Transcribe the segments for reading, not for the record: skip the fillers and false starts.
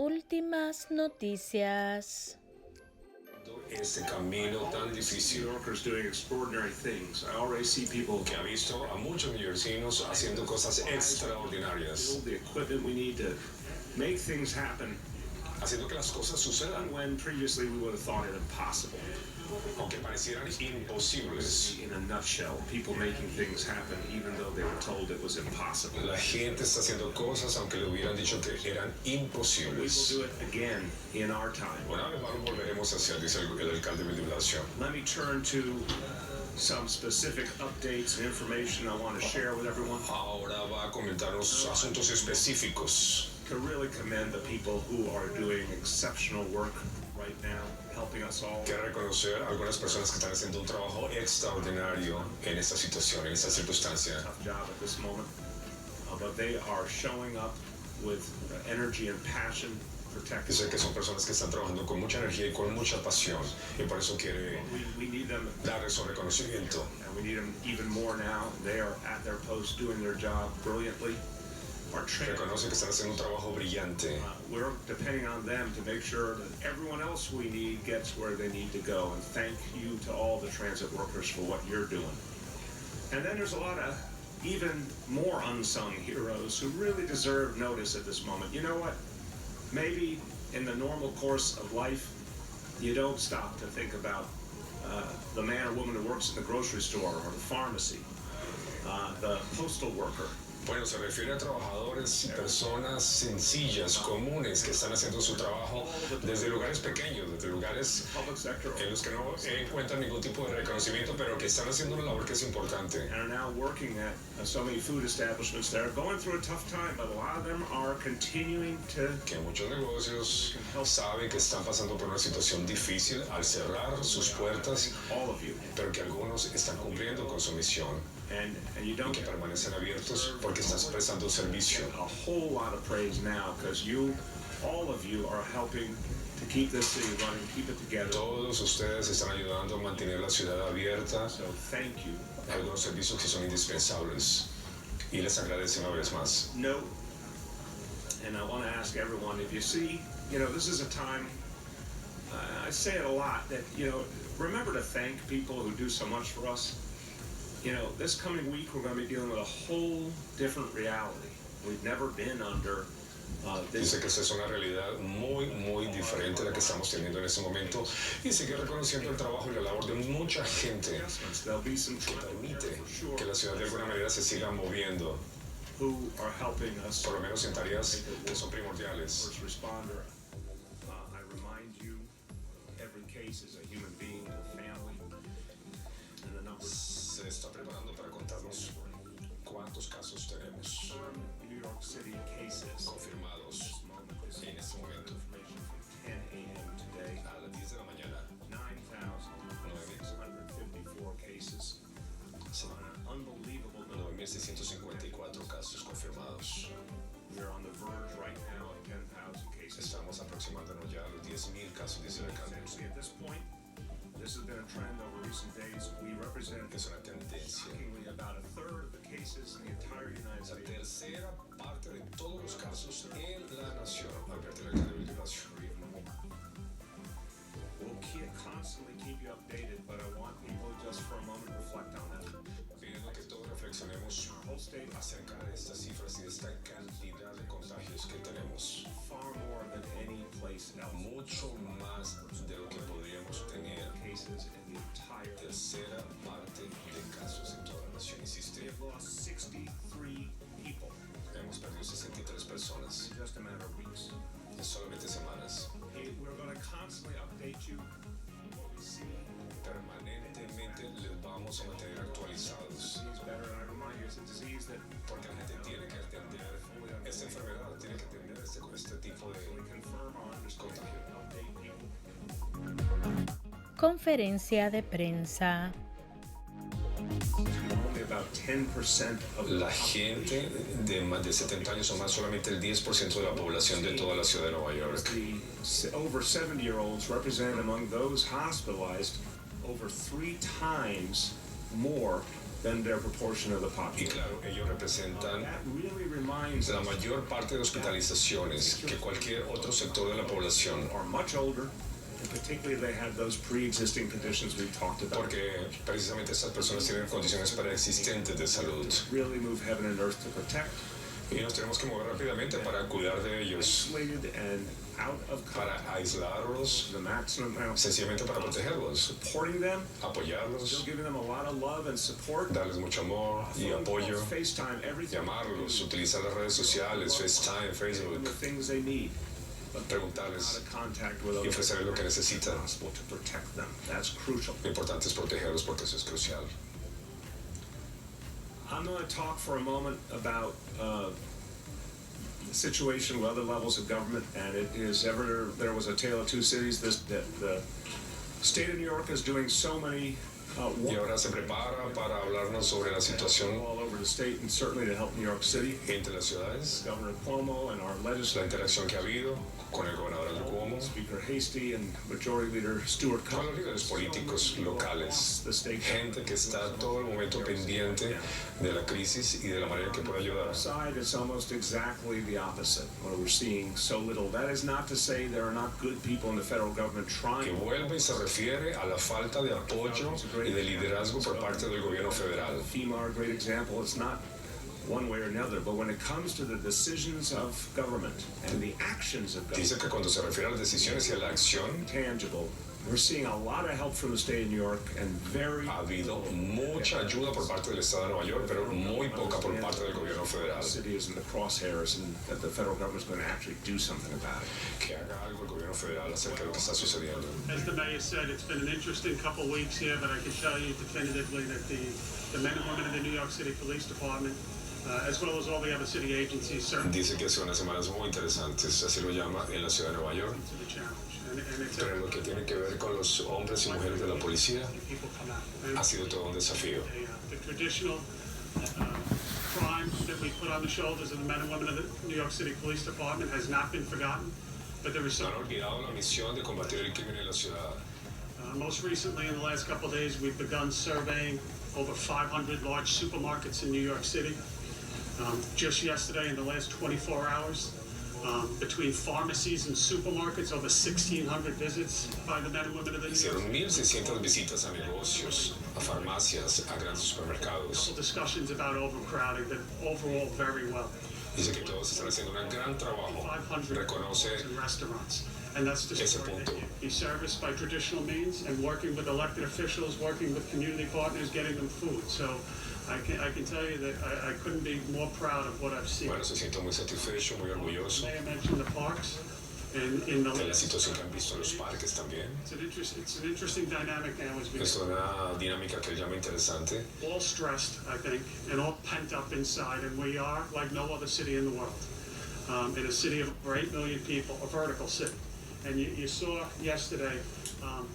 Ultimas Noticias. Este camino tan difícil que ha visto a muchos neoyorquinos haciendo cosas extraordinarias, haciendo que las cosas sucedan aunque parecieran imposibles. La gente está haciendo cosas aunque le hubieran dicho que eran imposibles. Una vez más volveremos hacia, dice el alcalde de Blasio. Some specific updates and information I want to share with everyone. Ahora va a comentarnos asuntos específicos. To really commend the people who are doing exceptional work right now, helping us all. Quiero reconocer a algunas personas que están haciendo un trabajo extraordinario en esta situación, en esta circunstancia. Tough job at this moment, but they are showing up with energy and passion. Sé que son personas que están trabajando con mucha energía y con mucha pasión, y por eso quiere darles un reconocimiento. And we need them even more now. They are at their post doing their job brilliantly. Reconoce que están haciendo un trabajo brillante. We're depending on them to make sure that everyone else we need gets where they need to go. And thank you to all the transit workers for what you're doing. And then there's a lot of even more unsung heroes who really deserve notice at this moment. You know what? Maybe in the normal course of life, you don't stop to think about the man or woman who works in the grocery store or the pharmacy, the postal worker. Bueno, se refiere a trabajadores y personas sencillas, comunes, que están haciendo su trabajo desde lugares pequeños, desde lugares en los que no encuentran ningún tipo de reconocimiento, pero que están haciendo una labor que es importante. And are now working at so many food establishments that are going through a tough time, but a lot of them are continuing to. Que muchos negocios saben que están pasando por una situación difícil al cerrar sus puertas, pero que algunos están cumpliendo con su misión. And you don't y que permanecen abiertos porque están prestando servicio. A whole lot of praise now because all of you are helping to keep this city running, keep it together. Todos ustedes están ayudando a mantener la ciudad abierta. So thank you. Algunos servicios que son indispensables y les agradezco una vez más. No, and I want to ask everyone, if you see, this is a time. I say it a lot that remember to thank people who do so much for us. This coming week we're going to be dealing with a whole different reality. We've never been under Dice que esta es una realidad muy, muy diferente a la que estamos teniendo en este momento y sigue reconociendo el trabajo y la labor de mucha gente que permite que la ciudad de alguna manera se siga moviendo, por lo menos en tareas que son primordiales. Se está preparando para contarnos cuántos casos tenemos confirmados en este momento. A las 10 de la mañana, 9.654 casos confirmados. Estamos aproximándonos ya a los 10,000 casos, dice el alcalde. This has been a trend over recent days. We represent shockingly about a third of the cases in the entire United States. La tercera parte de todos los casos en la nación. Alberto, el alcalde de Blasio. We'll constantly keep you updated, but I want people just for a moment to reflect on that. Pidiendo que todos reflexionemos acerca de estas cifras y de esta cantidad de contagios que tenemos. Far more than any place else. Mucho más de lo que podríamos tener. Cases in the entire. Tercera parte de casos en toda la nación, insiste. We have lost 63 people. Hemos perdido 63 personas. In just a matter of weeks. En solamente semanas. We're going to constantly update you on what we see. Permanentemente les vamos a mantener actualizados. Porque la gente tiene que entender esta enfermedad, tiene que entender este tipo de contagio. Conferencia de prensa. La gente de más de 70 años o más, solamente el 10% de la población de toda la ciudad de Nueva York. Over 70-year-olds represented among those hospitalized over 3 times more than their proportion of the Y population. claro, ellos representan That really reminds la us mayor parte de hospitalizaciones que cualquier otro sector de la población, are much older, and particularly they have those pre-existing conditions we've talked about. porque precisamente estas personas tienen condiciones preexistentes de salud. Really move heaven and earth to protect, Y nos tenemos que mover rápidamente para cuidar de ellos, isolated and out of para aislarlos, the maximum amount, sencillamente para protegerlos, supporting them, still apoyarlos, giving them a lot of love and support. darles mucho amor y Phone apoyo, calls, FaceTime, everything. llamarlos, utilizar las redes sociales, FaceTime, Give them Facebook, the things they need. Out preguntarles of contact with y others. ofrecerles lo que necesitan. Possible to protect them. That's crucial. Lo importante es protegerlos porque eso es crucial. I'm going to talk for a moment about the situation with other levels of government, and it is ever there was a tale of two cities. That the state of New York is doing so many Y ahora se prepara para hablarnos sobre la situación all over the state, and certainly to help New York City. entre las ciudades, Governor Cuomo and our la legislature, interacción que ha habido con el gobernador de Cuomo, Speaker Hasty, and Majority Leader Stewart con los líderes políticos locales, the state gente que está todo el momento pendiente de la crisis y de la manera en que puede ayudar. side, it's almost exactly the opposite, where we're seeing so little. That is not to say there are not good people in the federal government Que trying. vuelve y se refiere a la falta de apoyo y de liderazgo por parte del gobierno federal. FEMA are a great example. It's not one way or another, but when it comes to the decisions of government and the actions of Dice government, que cuando se refiere a las decisiones y a la acción, tangible, we're seeing a lot of help from the state of New York and very ha habido mucha ayuda por parte del Estado de Nueva York, pero muy poca por parte del gobierno federal. the city is in the crosshairs and that the federal government is going to actually do something about it. Que haga algo el gobierno federal acerca de lo que está sucediendo. As the mayor said, it's been an interesting couple weeks here, but I can tell you definitively that the men and women of the New York City Police Department, as well as all the other city agencies, certainly Dice que son unas semanas muy interesantes, así lo llama, en la ciudad de Nueva York. to the challenge. And it's Pero lo que tiene que ver con los hombres y mujeres de la policía people come out. And ha sido todo un desafío. the traditional crime that we put on the shoulders of the men and women of the New York City Police Department has not been forgotten, but there is No some. han olvidado la misión de combatir el crimen en la ciudad. Most recently, in the last couple of days, we've begun surveying over 500 large supermarkets in New York City. Just yesterday, in the last 24 hours, between pharmacies and supermarkets, over 1,600 visits by the men and women of the New York Hicieron 1.600 visitas a negocios, a farmacias, a grandes supermercados. City. Discussions about overcrowding, but overall very well. Dice que todos están haciendo un gran trabajo. 500 Reconoce in restaurants. And that's ese just punto. be serviced by traditional means and working with elected officials, working with community partners, getting them food. So I can tell you that I couldn't be more proud of what I've seen. Bueno, se siente muy satisfecho, muy orgulloso Mayor mentioned the parks, and in the de la situación que han visto en los parques también. it's an interesting dynamic now as we Es una dinámica que él llama interesante. all stressed, I think, and all pent up inside, and we are like no other city in the world. In a city of over 8 million people, a vertical city. And you saw yesterday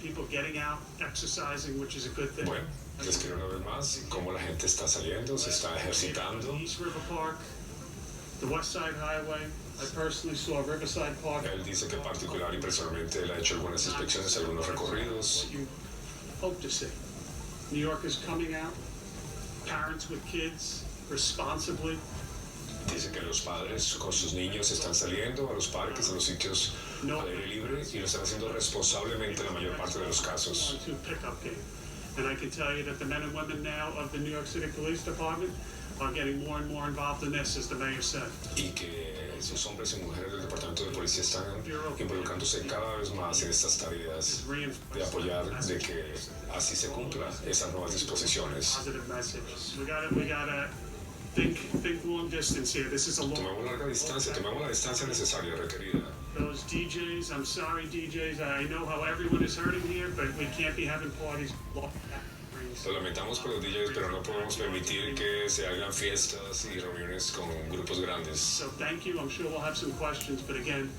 people getting out, exercising, which is a good thing. Bueno, les quiero una vez más cómo la gente está saliendo, se está ejercitando. East River Park, the West Side Highway. I personally saw Riverside Park. Él dice que particular y personalmente él ha hecho algunas inspecciones, algunos recorridos. What you hope to see. New York is coming out, parents with kids, responsibly. Dice que los padres con sus niños están saliendo a los parques, a los sitios al aire libre y lo están haciendo responsablemente en la mayor parte de los casos. To pickup game. And I can tell you that the men and women now of the New York City Police Department are getting more and more involved in this, as the mayor said. Y que esos hombres y mujeres del Departamento de Policía están involucrándose cada vez más en estas tareas de apoyar de que así se cumplan esas nuevas disposiciones. Positive message. We gotta think long distance here. This is a long. Tomemos larga distancia, tomemos la distancia necesaria, requerida. Those DJs, I'm sorry DJs, I know how everyone is hurting here, but we can't be having parties. Lo lamentamos por los DJs, pero no podemos permitir que se hagan fiestas y reuniones con grupos grandes. So thank you. I'm sure we'll have some questions, but again,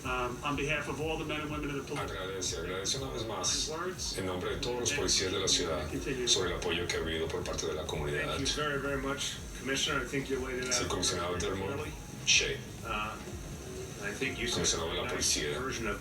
on behalf of all the men and women of the police, Agradece una vez más en nombre de todos los policías de la ciudad sobre el apoyo que ha habido por parte de la comunidad. Thank you very, very much, Commissioner. I think you laid it Es el out comisionado Dermot clearly. Shea. I think comisionado de la policía.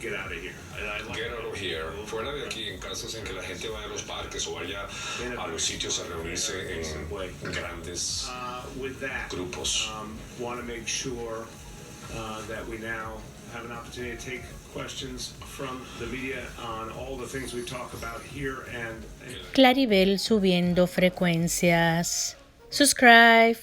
Get out of here. Fuera de aquí, en casos en que la gente vaya a los parques o vaya a los sitios a reunirse en grandes grupos. That we now have an opportunity to take questions from the media on all the things we talk about here and Claribel subiendo frecuencias. Subscribe.